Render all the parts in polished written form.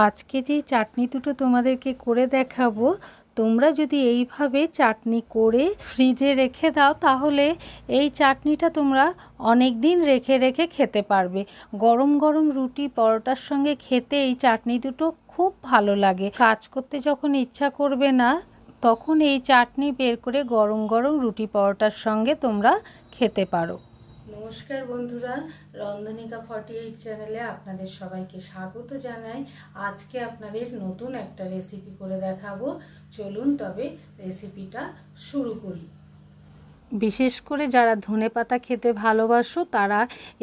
আজকে যে চাটনি দুটো তোমাদেরকে করে দেখাবো, তোমরা যদি এইভাবে চাটনি করে ফ্রিজে রেখে দাও তাহলে এই চাটনিটা তোমরা অনেক দিন রেখে রেখে খেতে পারবে। গরম গরম রুটি পরোটার সঙ্গে খেতে এই চাটনি দুটো খুব ভালো লাগে। কাজ করতে যখন ইচ্ছা করবে না তখন এই চাটনি বের করে গরম গরম রুটি পরোটার সঙ্গে তোমরা খেতে পারো। নমস্কার বন্ধুরা, রন্ধনিকা 48 চ্যানেলে আপনাদের সবাইকে স্বাগত জানাই। আজকে আপনাদের নতুন একটা রেসিপি করে দেখাবো। চলুন তবে রেসিপিটা শুরু করি। বিশেষ করে যারা ধনেপাতা খেতে ভালোবাসো তারা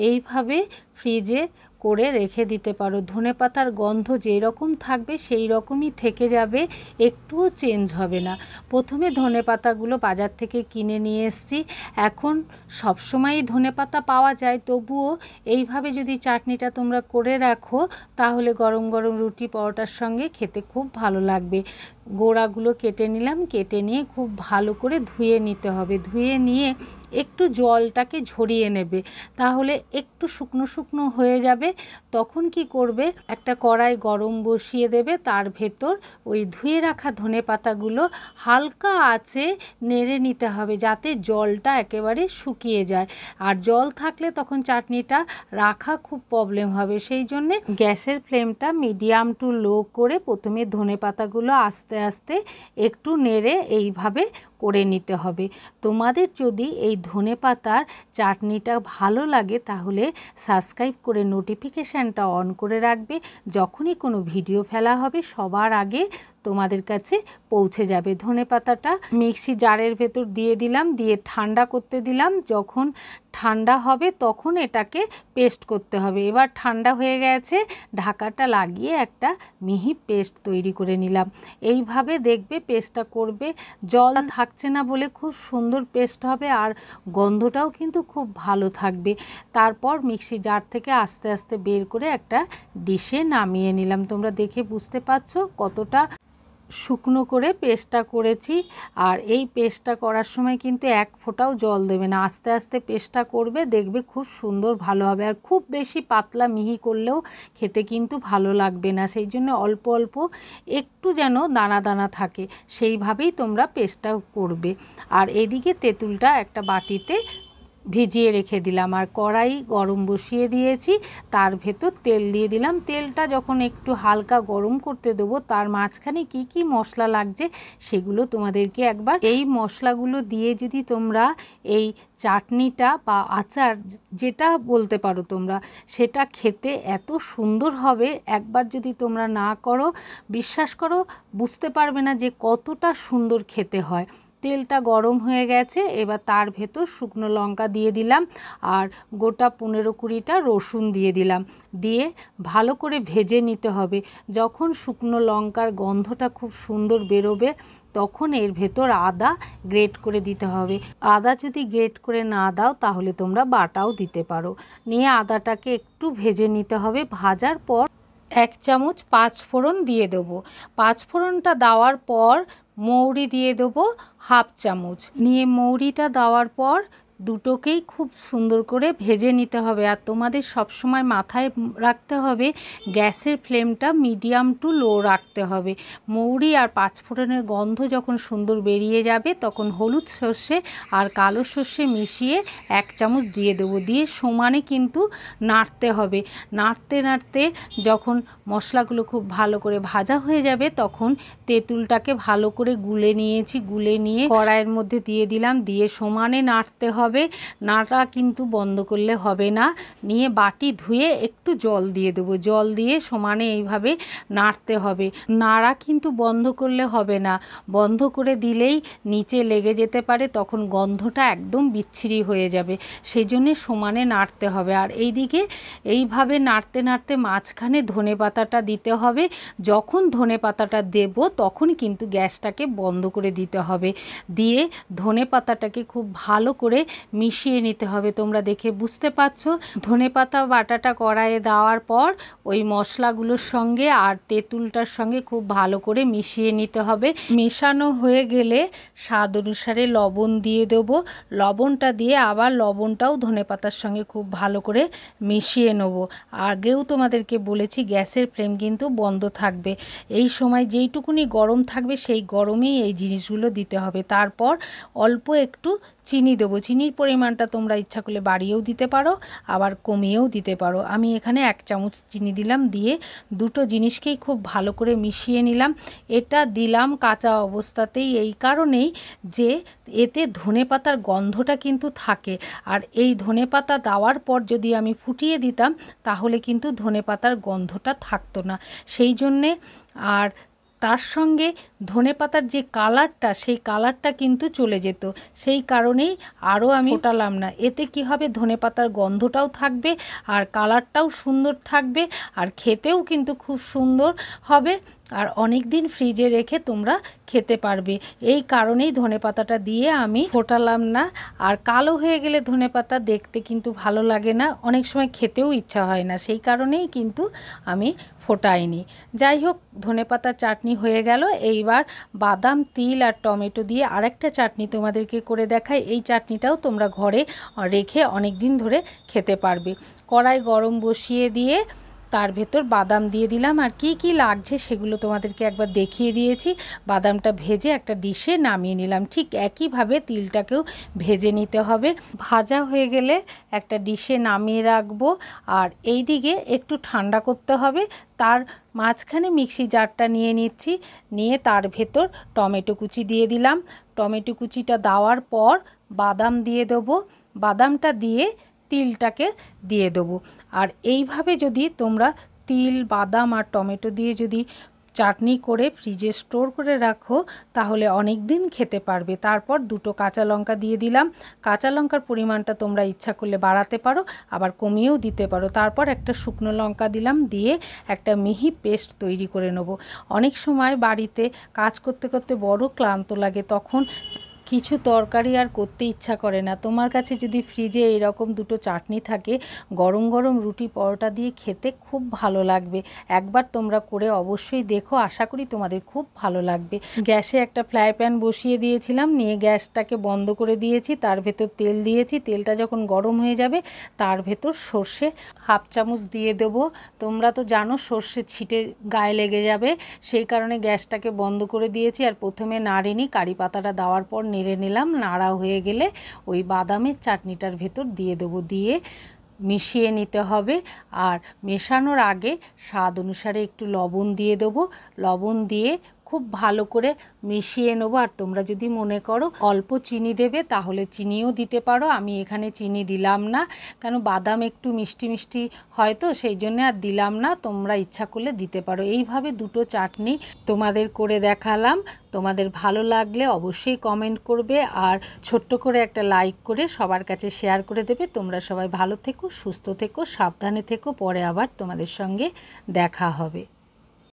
এইভাবে ফ্রিজে করে রেখে দিতে পারো। ধনেপাতার গন্ধ যেই রকম থাকবে সেই রকমই থেকে যাবে, একটুও চেঞ্জ হবে না। প্রথমে ধনেপাতাগুলো বাজার থেকে কিনে নিয়ে এসেছি। এখন সবসময়ই ধনেপাতা পাওয়া যায়, তবুও এইভাবে যদি চাটনিটা তোমরা করে রাখো তাহলে গরম গরম রুটি পরোটার সঙ্গে খেতে খুব ভালো লাগবে। গোড়াগুলো কেটে নিলাম, কেটে নিয়ে খুব ভালো করে ধুয়ে নিতে হবে। ধুয়ে নিয়ে একটু জলটাকে ঝরিয়ে নেবে, তাহলে একটু শুকনো শুকনো হয়ে যাবে। তখন কি করবে, একটা কড়াই গরম বসিয়ে দেবে, তার ভেতর ওই ধুয়ে রাখা ধনেপাতাগুলো হালকা আঁচে নেড়ে নিতে হবে যাতে জলটা একেবারে শুকিয়ে যায়। আর জল থাকলে তখন চাটনিটা রাখা খুব প্রবলেম হবে। সেই জন্যে গ্যাসের ফ্লেমটা মিডিয়াম টু লো করে প্রথমে ধনেপাতাগুলো আস্তে আস্তে একটু নেড়ে এইভাবে করে নিতে হবে। তোমাদের যদি এই ধনেপাতার চাটনিটা ভালো লাগে তাহলে সাবস্ক্রাইব করে নোটিফিকেশানটা অন করে রাখবে। যখনই কোনো ভিডিও ফেলা হবে সবার আগে তোমাদের কাছে পৌঁছে যাবে। ধনেপাতাটা মিক্সি জারের ভেতর দিয়ে দিলাম, দিয়ে ঠান্ডা করতে দিলাম। যখন ঠান্ডা হবে তখন এটাকে পেস্ট করতে হবে। এবার ঠান্ডা হয়ে গেছে, ঢাকাটা লাগিয়ে একটা মিহি পেস্ট তৈরি করে নিলাম। এইভাবে দেখবে পেস্টটা করবে, জল থাকছে না বলে খুব সুন্দর পেস্ট হবে আর গন্ধটাও কিন্তু খুব ভালো থাকবে। তারপর মিক্সি জার থেকে আস্তে আস্তে বের করে একটা ডিশে নামিয়ে নিলাম। তোমরা দেখে বুঝতে পারছো কতটা শুকনো করে পেস্টটা করেছি। আর এই পেস্টটা করার সময় কিন্তু এক ফোঁটাও জল দেবে না, আস্তে আস্তে পেস্টটা করবে, দেখবে খুব সুন্দর ভালো হবে। আর খুব বেশি পাতলা মিহি করলেও খেতে কিন্তু ভালো লাগবে না। সেই জন্য অল্প অল্প একটু যেন দানা দানা থাকে সেইভাবেই তোমরা পেস্টটা করবে। আর এদিকে তেঁতুলটা একটা বাটিতে ভিজিয়ে রেখে দিলাম। আর কড়াই গরম বসিয়ে দিয়েছি, তার ভেতর তেল দিয়ে দিলাম। তেলটা যখন একটু হালকা গরম করতে দেবো তার মাঝখানে কি কি মশলা লাগছে সেগুলো তোমাদেরকে একবার, এই মশলাগুলো দিয়ে যদি তোমরা এই চাটনিটা বা আচার যেটা বলতে পারো তোমরা, সেটা খেতে এত সুন্দর হবে। একবার যদি তোমরা না করো বিশ্বাস করো বুঝতে পারবে না যে কতটা সুন্দর খেতে হয়। তেলটা গরম হয়ে গেছে, এবার তার ভেতর শুকনো লঙ্কা দিয়ে দিলাম আর গোটা 15-20টা রসুন দিয়ে দিলাম। দিয়ে ভালো করে ভেজে নিতে হবে। যখন শুকনো লঙ্কার গন্ধটা খুব সুন্দর বেরোবে তখন এর ভেতর আদা গ্রেট করে দিতে হবে। আদা যদি গ্রেট করে না দাও তাহলে তোমরা বাটাও দিতে পারো। নিয়ে আদাটাকে একটু ভেজে নিতে হবে। ভাজার পর 1 চামচ 5 ফোড়ন দিয়ে দেবো। 5 ফোড়নটা দেওয়ার পর মৌরি দিয়ে দেবো 1/2 চামচ। নিয়ে মৌরিটা দেওয়ার পর দুটোকেই খুব সুন্দর করে ভেজে নিতে হবে। আর তোমাদের সবসময় মাথায় রাখতে হবে গ্যাসের ফ্লেমটা মিডিয়াম টু লো রাখতে হবে। মৌরি আর 5 ফোড়নের গন্ধ যখন সুন্দর বেরিয়ে যাবে তখন হলুদ সর্ষে আর কালো সর্ষে মিশিয়ে 1 চামচ দিয়ে দেবো। দিয়ে সমানে কিন্তু নাড়তে হবে। নাড়তে নাড়তে যখন মশলাগুলো খুব ভালো করে ভাজা হয়ে যাবে তখন তেঁতুলটাকে ভালো করে গুলে নিয়েছি। গুলে নিয়ে কড়াইয়ের মধ্যে দিয়ে দিলাম, দিয়ে সমানে নাড়তে হবে। নাড়া কিন্তু বন্ধ করলে হবে না। নিয়ে বাটি ধুয়ে একটু জল দিয়ে দেবো। জল দিয়ে সমানে এইভাবে নাড়তে হবে। নাড়া কিন্তু বন্ধ করলে হবে না, বন্ধ করে দিলেই নিচে লেগে যেতে পারে, তখন গন্ধটা একদম বিচ্ছিরি হয়ে যাবে। সেই জন্যে সমানে নাড়তে হবে। আর এইদিকে এইভাবে নাড়তে নাড়তে মাঝখানে ধনেপাতাটা দিতে হবে। যখন ধনেপাতাটা দেব তখন কিন্তু গ্যাসটাকে বন্ধ করে দিতে হবে। দিয়ে ধনেপাতাটাকে খুব ভালো করে মিশিয়ে নিতে হবে। তোমরা দেখে বুঝতে পারছো ধনেপাতা বাটাটা কড়াইয়ে দেওয়ার পর ওই মশলাগুলোর সঙ্গে আর তেঁতুলটার সঙ্গে খুব ভালো করে মিশিয়ে নিতে হবে। মেশানো হয়ে গেলে স্বাদ অনুসারে লবণ দিয়ে দেবো। লবণটা দিয়ে আবার লবণটাও ধনেপাতার সঙ্গে খুব ভালো করে মিশিয়ে নেব। আগেও তোমাদেরকে বলেছি গ্যাসের গ্যাসের ফ্লেম কিন্তু বন্ধ থাকবে। এই সময় যেইটুকুনি গরম থাকবে সেই গরমেই এই জিনিসগুলো দিতে হবে। তারপর অল্প একটু চিনি দেবো। চিনির পরিমাণটা তোমরা ইচ্ছা করলে বাড়িয়েও দিতে পারো, আবার কমিয়েও দিতে পারো। আমি এখানে 1 চামচ চিনি দিলাম, দিয়ে দুটো জিনিসকেই খুব ভালো করে মিশিয়ে নিলাম। এটা দিলাম কাঁচা অবস্থাতেই এই কারণেই যে এতে ধনেপাতার গন্ধটা কিন্তু থাকে, আর এই ধনেপাতা দেওয়ার পর যদি আমি ফুটিয়ে দিতাম তাহলে কিন্তু ধনেপাতার গন্ধটা থাকতো না। সেই জন্যে আর তার সঙ্গে ধনেপাতার যে কালারটা সেই কালারটা কিন্তু চলে যেত, সেই কারণেই আরও আমি ফোটালাম না। এতে কি হবে, ধনেপাতার গন্ধটাও থাকবে আর কালারটাও সুন্দর থাকবে, আর খেতেও কিন্তু খুব সুন্দর হবে, আর অনেক দিন ফ্রিজে রেখে তোমরা খেতে পারবে। এই কারণেই ধনেপাতাটা দিয়ে আমি ফোটালাম না। আর কালো হয়ে গেলে ধনেপাতা দেখতে কিন্তু ভালো লাগে না, অনেক সময় খেতেও ইচ্ছা হয় না, সেই কারণেই কিন্তু আমি ফোটাইনি। যাই হোক, ধনেপাতা চাটনি হয়ে গেল। এইবার বাদাম, তিল আর টমেটো দিয়ে আরেকটা চাটনি তোমাদেরকে করে দেখাই। এই চাটনিটাও তোমরা ঘরে রেখে অনেক দিন ধরে খেতে পারবে। কড়াই গরম বসিয়ে দিয়ে তার ভেতর বাদাম দিয়ে দিলাম, আর কি কি লাগছে সেগুলো তোমাদেরকে একবার দেখিয়ে দিয়েছি। বাদামটা ভেজে একটা ডিশে নামিয়ে নিলাম। ঠিক একইভাবে তিলটাকেও ভেজে নিতে হবে। ভাজা হয়ে গেলে একটা ডিশে নামিয়ে রাখবো, আর এই দিকে একটু ঠান্ডা করতে হবে। তার মাঝখানে মিক্সি জারটা নিয়ে নিচ্ছি, নিয়ে তার ভেতর টমেটো কুচি দিয়ে দিলাম। টমেটো কুচিটা দেওয়ার পর বাদাম দিয়ে দেবো, বাদামটা দিয়ে তিলটাকে দিয়ে দেবো। আর এইভাবে যদি তোমরা তিল, বাদাম আর টমেটো দিয়ে যদি চাটনি করে ফ্রিজে স্টোর করে রাখো তাহলে অনেক দিন খেতে পারবে। তারপর দুটো কাঁচা লঙ্কা দিয়ে দিলাম। কাঁচা লঙ্কার পরিমাণটা তোমরা ইচ্ছা করলে বাড়াতে পারো, আবার কমিয়েও দিতে পারো। তারপর একটা শুকনো লঙ্কা দিলাম, দিয়ে একটা মিহি পেস্ট তৈরি করে নেব। অনেক সময় বাড়িতে কাজ করতে করতে বড় ক্লান্ত লাগে, তখন কিছু তরকারি আর করতে ইচ্ছা করে না। তোমার কাছে যদি ফ্রিজে এরকম দুটো চাটনি থাকে, গরম গরম রুটি পরোটা দিয়ে খেতে খুব ভালো লাগবে। একবার তোমরা করে অবশ্যই দেখো, আশা করি তোমাদের খুব ভালো লাগবে। গ্যাসে একটা ফ্রাই প্যান বসিয়ে দিয়েছিলাম, নিয়ে গ্যাসটাকে বন্ধ করে দিয়েছি। তার ভেতর তেল দিয়েছি। তেলটা যখন গরম হয়ে যাবে তার ভেতর সর্ষে 1/2 চামচ দিয়ে দেবো। তোমরা তো জানো সর্ষে ছিটে গায়ে লেগে যাবে, সেই কারণে গ্যাসটাকে বন্ধ করে দিয়েছি। আর প্রথমে নাড়িনি, কারি পাতাটা দেওয়ার পর নেড়ে নিলাম। নাড়া হয়ে গেলে ওই বাদামের চাটনিটার ভেতর দিয়ে দেবো, দিয়ে মিশিয়ে নিতে হবে। আর মেশানোর আগে স্বাদ অনুসারে একটু লবণ দিয়ে দেবো। লবণ দিয়ে খুব ভালো করে মিশিয়ে নেবো। আর তোমরা যদি মনে করো অল্প চিনি দেবে তাহলে চিনিও দিতে পারো। আমি এখানে চিনি দিলাম না, কেন বাদাম একটু মিষ্টি মিষ্টি হয়তো, সেই জন্য আর দিলাম না। তোমরা ইচ্ছা করলে দিতে পারো। এইভাবে দুটো চাটনি তোমাদের করে দেখালাম। তোমাদের ভালো লাগলে অবশ্যই কমেন্ট করবে, আর ছোট্ট করে একটা লাইক করে সবার কাছে শেয়ার করে দেবে। তোমরা সবাই ভালো থেকো, সুস্থ থেকো, সাবধানে থেকো। পরে আবার তোমাদের সঙ্গে দেখা হবে।